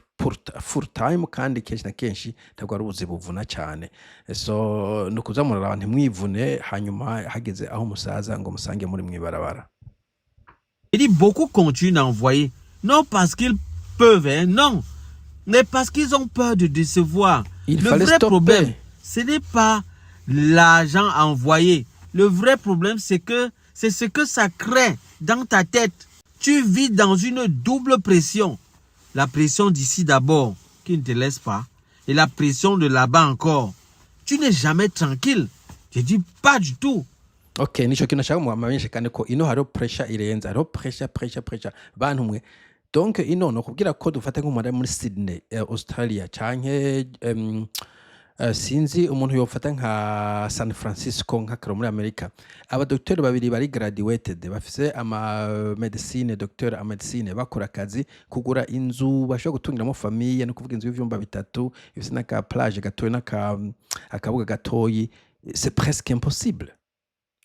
full time kandi kenshi na kenshi ntabwo ari ubuzi buvuna cyane so nukuzamura abantu mwivune hanyuma hageze aho musaza ngo musange muri mwibarabara. Il dit beaucoup continuent d'envoyer non parce qu'ils peuvent hein, non mais parce qu'ils ont peur de décevoir. Il le fallait vrai stopper. problème ce n'est pas l'argent envoyé. Le vrai problème c'est ce que ça crée dans ta tête. Tu vis dans une double pression. La pression d'ici d'abord qui ne te laisse pas et la pression de là-bas encore. Tu n'es jamais tranquille. Je dis pas du tout. Ok, nico kintu nashaka mwamenyeshe kandi ko ino haro pressure irenza, haro pressure bantu mwe. Donc ino no kubwira ko dufate nk'umara muri Sydney, Australia canke sinzi umuntu yofata nka San Francisco nk'akaro muri America. Aba docteur babiri bari graduated bafise ama medicine docteur a medicine bakora akazi kugura inzu bashobora gutungiramo famille no kuvuga inzu y'ivyumba bitatu ifise naka plage gatoyi naka akabuga gatoyi c'est presque impossible.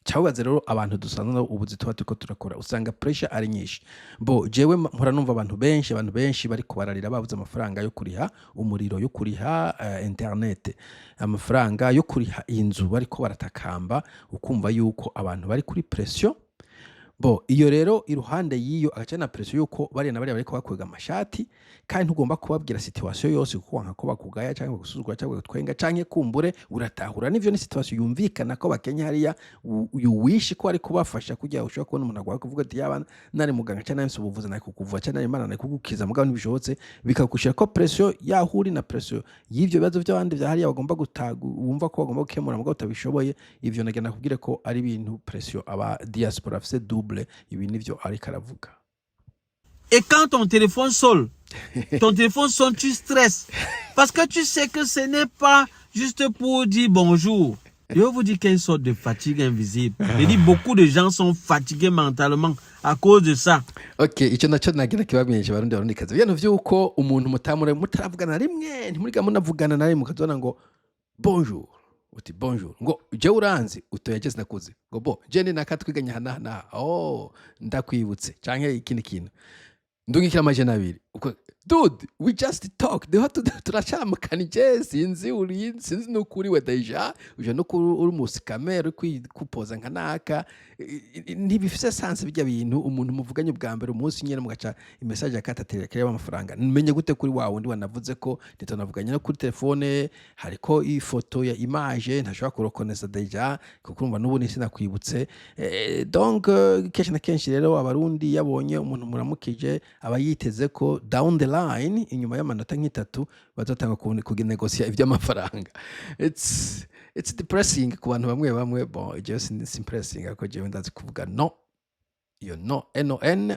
Cyabaze rero abantu dusanzwe ubuzi tuba turiko turakora usanga pressure ari nyinshi bo jewe mpora numva abantu benshi bari kubararira babuze amafaranga yo kuriha umuriro yo kuriha internet amafaranga yo kuriha inzu bariko baratakamba ukumva yuko abantu bari kuri pression bo iyo rero iruhande yiyo agacana pression yuko bari bariko bakwega amashati kandi ntugomba kubabwira situation yose kuko wanka ko bakugaya cyangwa gusuzugura cyangwa gutwenga canke kumbure uratahura n'ivyo ni situation yumvikana ko bakenya hariya you wish ko ari kubafasha kujya ushobora kubona umuntu agwa kuvuga ati yaba nari muganga cyane nse ubuvuza nari kukuvuza cyane nari imana nari kugukiza mugabo ntibishobotse bikakushira ko pression yahuri na pression y'ivyo bibazo by'abandi bya hariya bagomba gutaga wumva ko bagomba gukemura mugabo utabishoboye ivyo nagenda kubwire ko ari ibintu pression aba diaspora fise double ibi nivyo ari karavuga. Et quand ton téléphone sonne, tu stresses. Parce que tu sais que ce n'est pas juste pour dire bonjour. Je vous dis qu'il y a une sorte de fatigue invisible. Je dis beaucoup de gens sont fatigués mentalement à cause de ça. Ok, icyo nacyo nagira kibamenyesha barundi kazi. Bino vyuko umuntu mutamure mutaravugana rimwe ntimuriga munavugana nawe mukazona ngo bonjour. Uti bonjour. Ngo je uranzi utoyageze nakuze. Ngo bo je ni nakatwiganya hana. Oh, ndakwibutse. Canke ikindi kintu. Ndungikira amajana abiri. Dude, we just talk. Turacyamukanije sinzi nukuri we deja uje no uri musikamera kupoza nka naka ntibifise sense bijya bintu umuntu muvuganye bwa mbere umunsi nyene mugaca imessage akatatera kare amafaranga menye gute kuri wawe ndi wanavuze ko nditonavuganye no kuri telefone hariko ifoto ya image ntashobora kurokoneza deja kuko urumva nubu nisi nakwibutse donc kenshi na kenshi rero abarundi yabonye umuntu muramukije aba yiteze ko down the line inyuma y'amanota nk'itatu bazotanga kuginegosia ivy'amafaranga. It's depressing ku bantu bamwe bon just impressing ako je ndazi kuvuga no iyo no non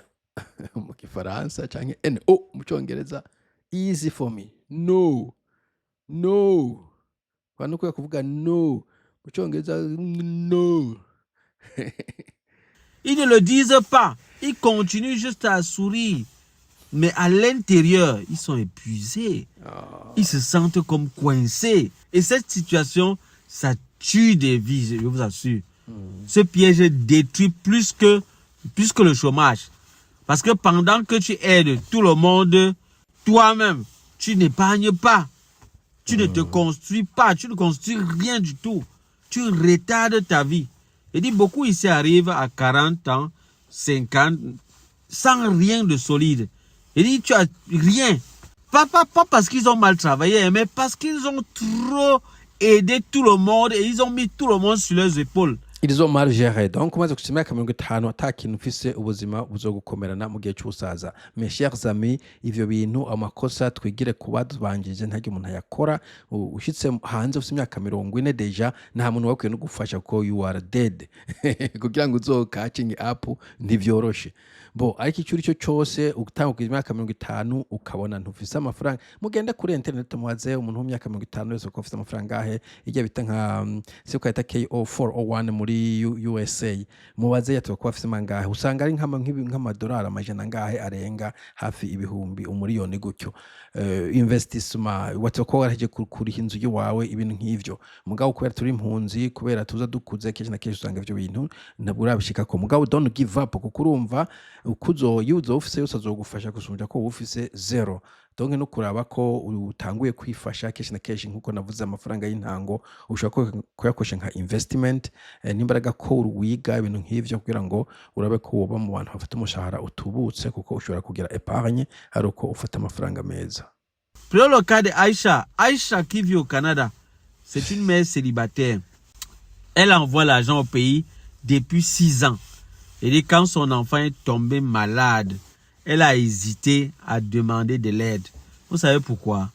mu Kifaransa canke no mu Cyongereza easy for me no kwanu ko kuvuga no mu Cyongereza no. Ils ne le disent pas, ils continuent juste à sourire. Mais à l'intérieur, ils sont épuisés. Ils se sentent comme coincés. Et cette situation, ça tue des vies, je vous assure. Ce piège détruit plus que le chômage. Parce que pendant que tu aides tout le monde, toi-même, tu n'épargnes pas. Tu ne te construis pas. Tu ne construis rien du tout. Tu retardes ta vie. Et dit beaucoup ici arrivent à 40 ans, 50, sans rien de solide. Il dit, tu as rien. Pas parce qu'ils ont mal travaillé, mais parce qu'ils ont trop aidé tout le monde et ils ont mis tout le monde sur leurs épaules. Ils ont mal géré. Donc, umaze gushika imyaka 50 ata kintu ufise ubuzima buzogukomerana mu gihe cy'ubusaza. Mes chers amis, ivyo bintu amakosa twigire kubadubanjije ntajya umuntu yakora. Ushitse hanze ufise imyaka 40 deja nta muntu wakwiye no gufasha ko you are dead. Kugira ngo uzokacinge up ntivyoroshe. Bo ariko icyo cyo cyose utangukiza imyaka 50 ukabona ntufise amafaranga mugende kuri internet mubaze umuntu w'imyaka 50 wese ko afite amafaranga ahe ijya bita nka siko yita KO401 muri USA mubaze yatuko ko afite mangahe usanga ari nk'amadolari amajana ngahe arenga hafi ibihumbi umuriyoni gutyo investissement watuko ko waraje kuri inzu yawe ibintu nk'ivyo mugabo kubera turi impunzi kubera tuza dukuze kenshi na kenshi usanga ivyo bintu ntabwo urabishika ko mugabo don't give up kuko urumva ukuzo yuzo ufise yose azogufasha gusumbya ko ufise zero donc no kuraba ko utanguye kwifasha kenshi na kenshi nkuko navuze amafaranga y'intango ushaka kuyakosha nka investment n'imbaraga ko uwiga ibintu nk'ivyo kugira ngo urabe ko woba mu bantu bafite umushahara utubutse kuko ushobora kugira épargne ari uko ufata amafaranga meza. Prenons le cas de Aïcha qui vit au Canada. C'est une mère célibataire. Elle envoie l'argent au pays depuis 6 ans. Et quand son enfant est tombé malade, elle a hésité à demander de l'aide. Vous savez pourquoi?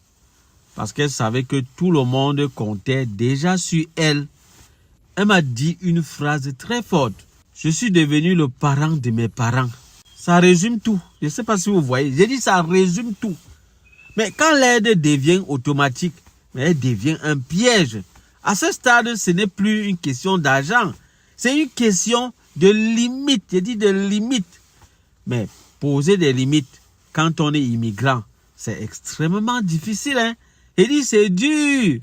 Parce qu'elle savait que tout le monde comptait déjà sur elle. Elle m'a dit une phrase très forte. Je suis devenu le parent de mes parents. Ça résume tout. Je ne sais pas si vous voyez. J'ai dit ça résume tout. Mais quand l'aide devient automatique, mais elle devient un piège. À ce stade, ce n'est plus une question d'argent. C'est une question de limites, j'ai dit de limites. Mais poser des limites quand on est immigrant, c'est extrêmement difficile. Hein? J'ai dit c'est dur.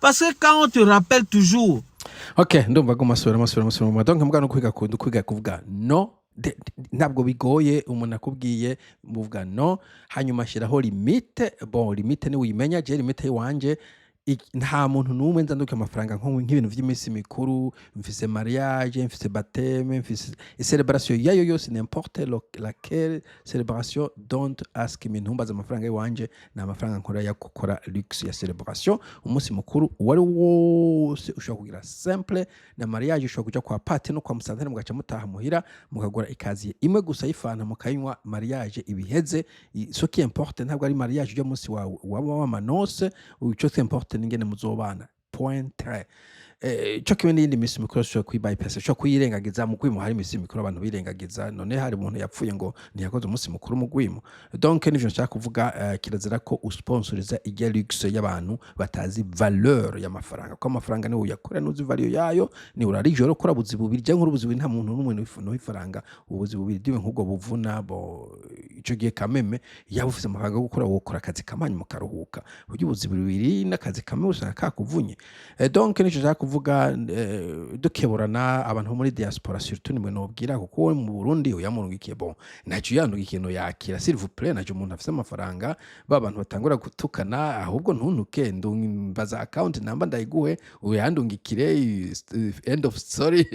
Parce que quand on te rappelle toujours. Ok, ndumva ko masura donc mbwa no kwiga kuvuga no ntabwo bigoye umuntu akubwiye muvuga no hanyuma shiraho limite bon limite ni uyimenya je limite yiwanje nta muntu numwe nzanduka amafaranga nk'ibintu by'iminsi mikuru mfise mariage mfise baptême mfise celebration yayo yose n'importe laquelle celebration don't ask me ntumbaza amafaranga yiwanje na amafaranga nkora ya gukora luxe ya celebration umunsi mukuru wari wose ushobora kugira simple na mariage ushobora kuja kwa party no kwa musantene mugaca mutaha muhira mukagura ikaziye imwe gusa yifana mukayinywa mariage ibiheze so qui importe ntabwo ari mariage yo munsi wa manose uco qui importe ningene muzobana point très cyo kimwe n'indi misi mikuru cyo kwibypass cyo kuyirengagiza mu kwimo hari misi mikuru abantu birengagiza none hari umuntu yapfuye ngo ntiyakoze umunsi mukuru mu gwimo donc nivyo nshaka kuvuga kirazira ko usponsoriza ijya luxe y'abantu batazi valeur y'amafaranga ko amafaranga ni uyakora nuzi valeur yayo ni urari joro kora buzibubiri je nkuru buzibubiri nta muntu n'umwe no ifaranga ubuzibubiri diwe nk'ubwo buvuna bo ico gihe kameme yaba ufise amafaranga yo gukora wokora akazi kamanyu mukaruhuka buryo ubuzibubiri n'akazi kamwe usanga kakuvunye donc nico nshaka kuvuga dukeburana abantu muri diaspora surtout nimwe nobwira kuko mu Burundi uyamurungikiye bon nacu yandugikiye no yakira s'il vous plaît nacu umuntu afise amafaranga babantu batangura gutukana ahubwo ntuntuke ndumbaza account number ndayiguhe uyandungikire end of story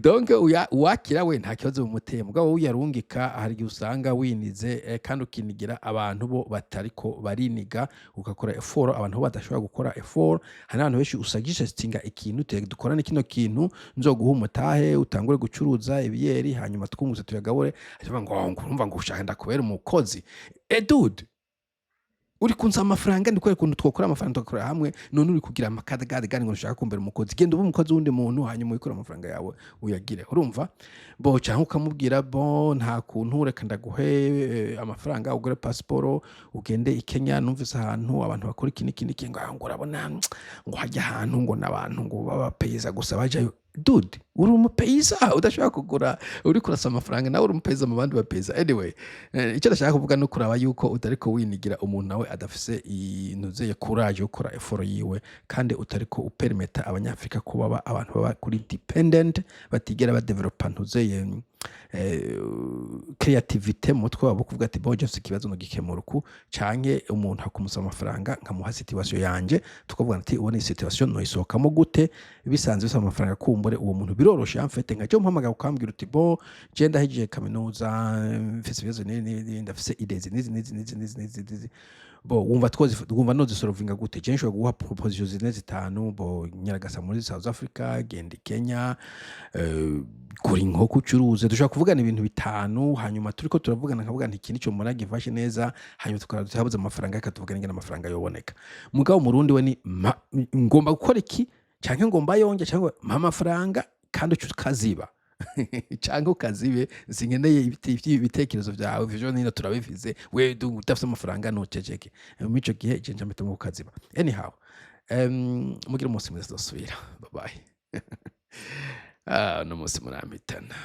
donc wakira we nta kibazo mumuteye mugabo uyarungika hari usanga winize kandi ukinigira abantu bo batariko bariniga ugakora effort abantu badashobora gukora effort hari abantu benshi usagisha stinga ikintu dukorana kino kintu nzoguha umutahe utangure gucuruza ibiyeri hanyuma twunguze tuyagabure avuga ngo urumva ngo ushaka ndakubera umukozi dude uri kunsa amafaranga ndikore kuntu twokora amafaranga twakora hamwe none uri kugira amakadagade gani ngo ushaka kumbera umukozi genda ubu umukozi wundi muntu hanyuma ukora amafaranga yawe uyagire urumva bo cyangwa ukamubwira bo nta kuntu reka ndaguhe amafaranga ugure passport ugende i Kenya numvise ahantu abantu bakora ikindi ngo urabona ngo hajya ahantu ngo nabantu ngo baba payza gusa bajayo dude uri umupayza udashaka kugura uri kurasa amafaranga nawe uri umupayza mu bandi bapayza anyway icyo ndashaka kuvuga no kuraba yuko utariko winigira umuntu nawe adafise intuze courage yo gukora effort yiwe kandi utariko upermeta abanyafrika kuba abantu baba kuri dependent batigera ba developer ntuzeye creativite mu mutwe wabo kuvuga ati boje mfite ikibazo nogikemura uku, canke umuntu akumusaba amafaranga nkamuha situation yanje tukavuga ati uwo ni situation noyisohokamo gute, bisanzwe bisaba amafaranga kumbure uwo muntu biroroshe amfete nkaje umpamagara ukambwira uti bo je ndahejeje kaminuza mfise ibibazo ndafise idées nizi bo wumva nozisorovinga gute, je nshobora guha proposition zine zitanu, bo nyaragasa muri South Africa, genda Kenya, kuri inkoko ucuruze, dushobora kuvugana ibintu bitanu, hanyuma turiko turavugana nkavuga nti iki nico mbona gifashe neza, hanyuma tukahabuza amafaranga akatuvugana ingene amafaranga yoboneka. Mugabo Murundi we ni ngomba gukora iki canke ngomba yonge canke mpa amafaranga kandi ucu kaziba canke ukazibe sinkeneye ibitekerezo vyawe vyo nina turabivize we udafise amafaranga ntuceceke mico gihe je njamete mu kaziba. Anyhow, mugira umunsi mwiza dosubira, bye bye. No munsi muramitana.